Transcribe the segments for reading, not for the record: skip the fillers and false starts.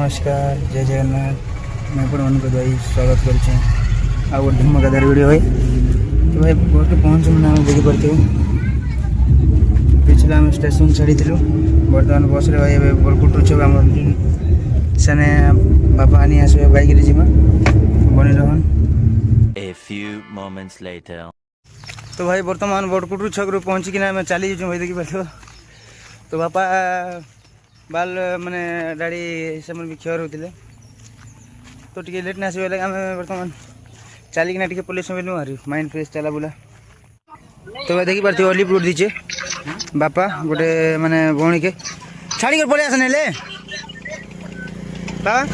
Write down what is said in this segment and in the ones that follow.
नमस्कार जय जगन्नाथ मैं मन को भाई स्वागत कर धमाकेदार वीडियो भाई। तो भाई घर के पहुँच मैंने देखिपे पिछले आम स्टेशन छाड़ी बर्तमान बस रे भाई बरकुट छुक आम सेने बापा आनी आसबे बाइक रे जिमा बनी रहन। तो भाई बर्तमान बरकुट छक रू पहुँचिकिना आम चली जाऊँ भाई देखिपे। तो बापा बाल माने दाढ़ी से भी क्षय होते तो टे लेट ना आसवे आम बर्तमान चलिकिना टे पुलिस में नुआरी माइंड फ्रेश चला बुला। तो भाई देखिपे अलिप रोड दीचे बापा गोटे माने भौणी के छाड़ी कर पलि आसने ले बाबा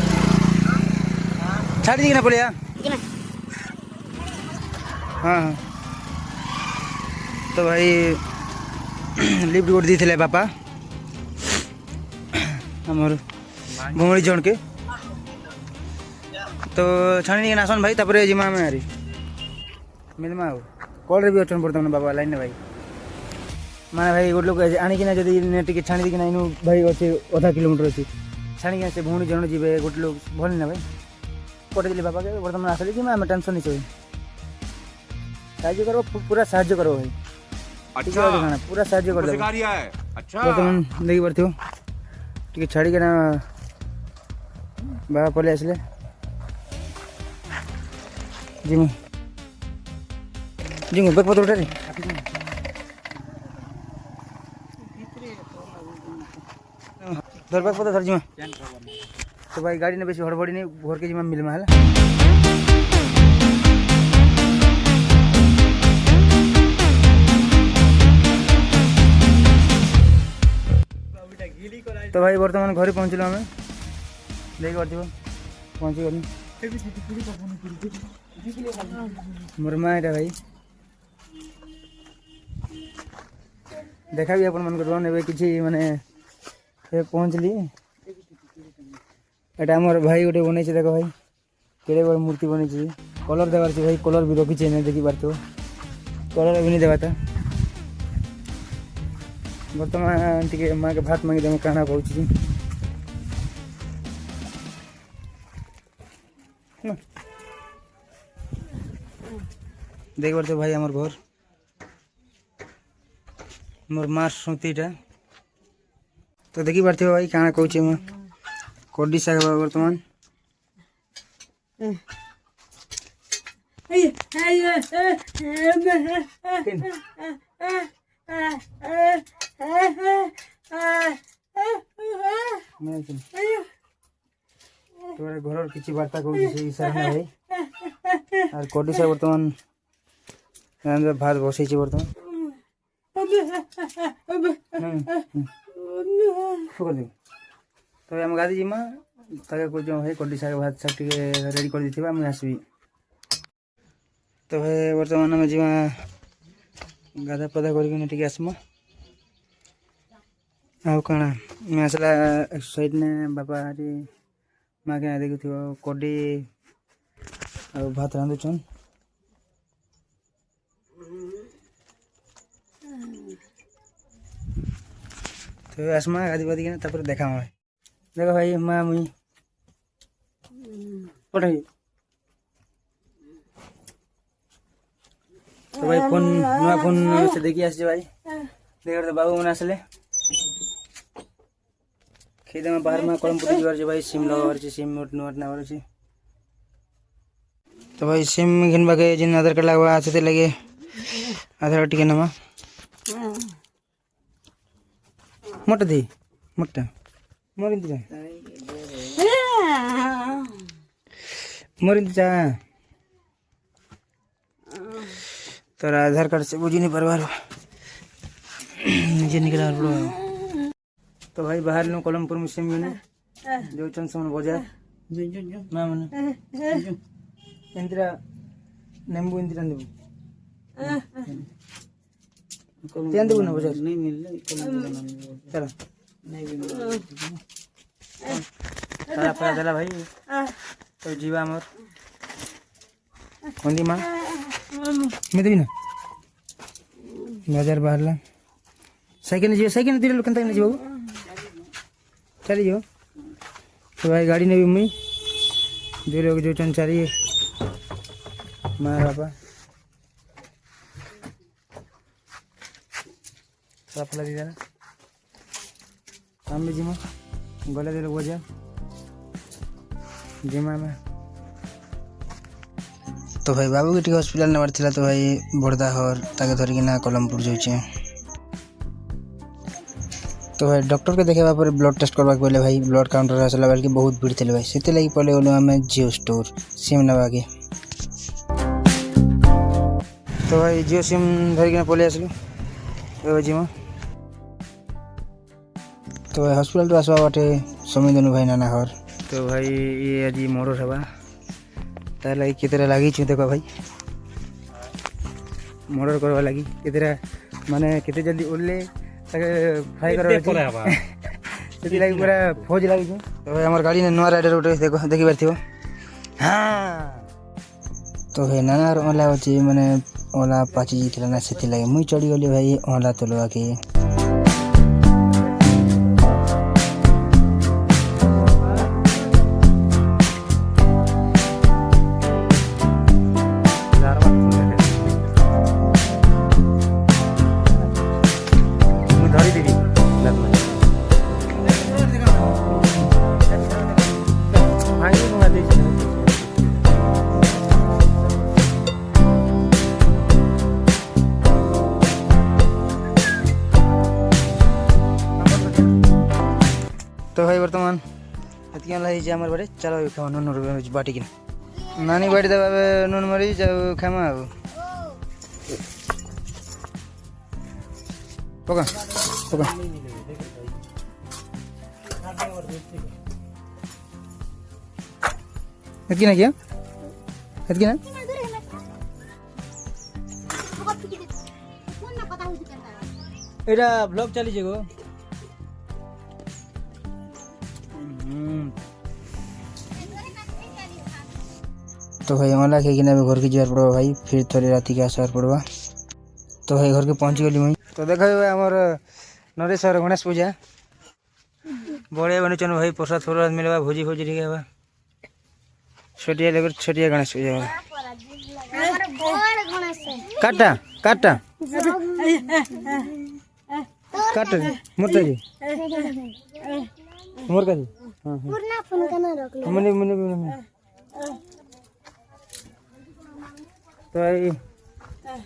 छाड़ी दिखना पलिया। हाँ हाँ तो भाई लिफ्ट गोट दी थे बापा हमर भौणी जन के तो छाणी आसन भाई तापर जिमा में आरी मिलमा कॉल रे भी अच्छन बर्तमान बाबा लाइन भाई माने भाई गोटे लोग आनिकिना जदि टिके छाणी दिकिना इनु भाई अच्छे आधा किलोमीटर अच्छी छाणी से भौणी जन जी गोटे लोग भल ना भाई पठेदी बाबा के बर्तमान आसली कि मैं टेंशन नहीं चाहिए साहाଯ୍य करो पूरा साहाଯ୍य करो भाई। अच्छा पूरा साहाଯ୍य कर दो अच्छा बर्तमान देखि परथियो टिके छाड़ी के ना बाबा पले आसले जिमु जिमु बैग पत्र उठारे धर बैग पत्र धर जिमा। तो भाई गाड़ी ने बेसी हड़बड़ी नहीं घर के जिमा मिलमा है। तो भाई बर्तमान घर पहुँचल आम देख पहुँची गली मोर माँ यहाँ भाई देखा भी अपन मन रोन ए कि माने पहुँचली एटा मोर भाई गोटे बन देख भाई केड़े बड़ मूर्ति बन कलर देवार भाई कलर भी रखी है देखी पार्थ कलर भी नहीं देवाता। बर्तमान टे माँ के भात मांगी कहना कहूँ देख पार्थ भाई आमर घर मोर माँ स्मृतिटा तो देखी पार्थ भाई कहना कहूँ मैं कड्डी शाग बर्तमान घर किसी बार्ता कहूँ भाई और कड्डी शाग बर्तमान भात बसई बर्तमान तो आम गाधी जिमा ताके भाई कड्डी शाग भात सब टे रेडी कर दी मुझे आसबी। तो भाई बर्तमान आम जिमा गाधा पधा कर आसमा आउ कण मैं आसला साइड ने बापा माँ के देखु कड्डी आ भात रांधुचन। तो आसमा गाधी बाधी के देखा भाई देखो भाई माँ मुई पठाई तो भाई फोन नुआ फोन से देखी आस भाई देख तो बाबू मैंने आसले खेद में बाहर में कलम पुटी जावार भाई सिम लगावार सिम नुआ नावार। तो भाई सिम घिनबा के जिन आधार कार्ड लगवा आते लगे आधार कार्ड टिके नमा मोटा दी मोटा मोरिंदी मोरिंदी तो आधार कार्ड से बुझी नहीं पार निजे निकला पड़ो। तो भाई बाहर नु कलमपुर में सिम मैंने जो चंद बजार ना मैंने इंदिरा नेम्बू इंदिरा देबू तेन देबू ना बजार नहीं मिलले चलो नहीं सारा पड़ा देला भाई। तो जीवा मोर कोंदी मां मैं देबी ना बाजार बाहर ला साइकिल जी साइकिल दिले लोकन तक नहीं बाबू चली जो तो भाई गाड़ी ने भी मुई दो लोग जो चंचारी माँ बापा सफला दी जरा हम भी जिमा गले दे लोग बजा जिमा में तो भाई बाबू के टी हॉस्पिटल नंबर थिला तो भाई बड़दा हर ताके धरिक ना कोलमपुर जाऊे तो भाई डॉक्टर के देखेबा पर ब्लड टेस्ट करवा पहले भाई ब्लड काउंटर आसला बेल के बहुत भीड़ थे भाई से लगी पहले गलु आम जियो स्टोर सिम नवा के तो भाई जियो सिम धरिक पलि आसलु जिमा तो भाई हॉस्पिटल तो आसवा बाटे समय दोनों भाई नाना घर तो भाई ये आज मर्डर हवा तार लगी केतरा लगी देखो भाई मर्डर करवा लगी केतरा माने केते जल्दी उड़ले फ्राई कर लगी पूरा फौज लगी तो भाई हमार गाड़ी ने नुआ राइडर उठे देखो देखी पार थी हाँ तो भाई नाना ओला अच्छे मैंने ओला पाची जीतला ना से लगे मुई चढ़ी गली भाई ओला तलवा के तो भाई बर्तमान एतिक लगे आम बाड़े चलो खामा नून बाटी कि नानी बाटी देवा नून मरी जाओ खामा पका पका एतिक ना क्या एतिक ना एटा ब्लॉग चली गो तो भाई ओला के किना घर के जावर पड़वा भाई फिर थोड़ी राति के आसवार पड़वा तो भाई घर के पहुँच गली मुई तो देख आमर नरेश्वर गणेश पूजा बड़े बनुचन भाई प्रसाद फरसाद मिलवा भोजी भोजी ठीक है छोटिया लेकर छोटिया गणेश पूजा काटा काटा काट मोटा जी मोर का जी हां पूर्ण फोन करना रख लो मने मने तो भाई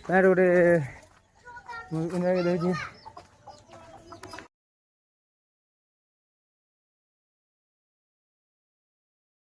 पैर उठे इनके देखिए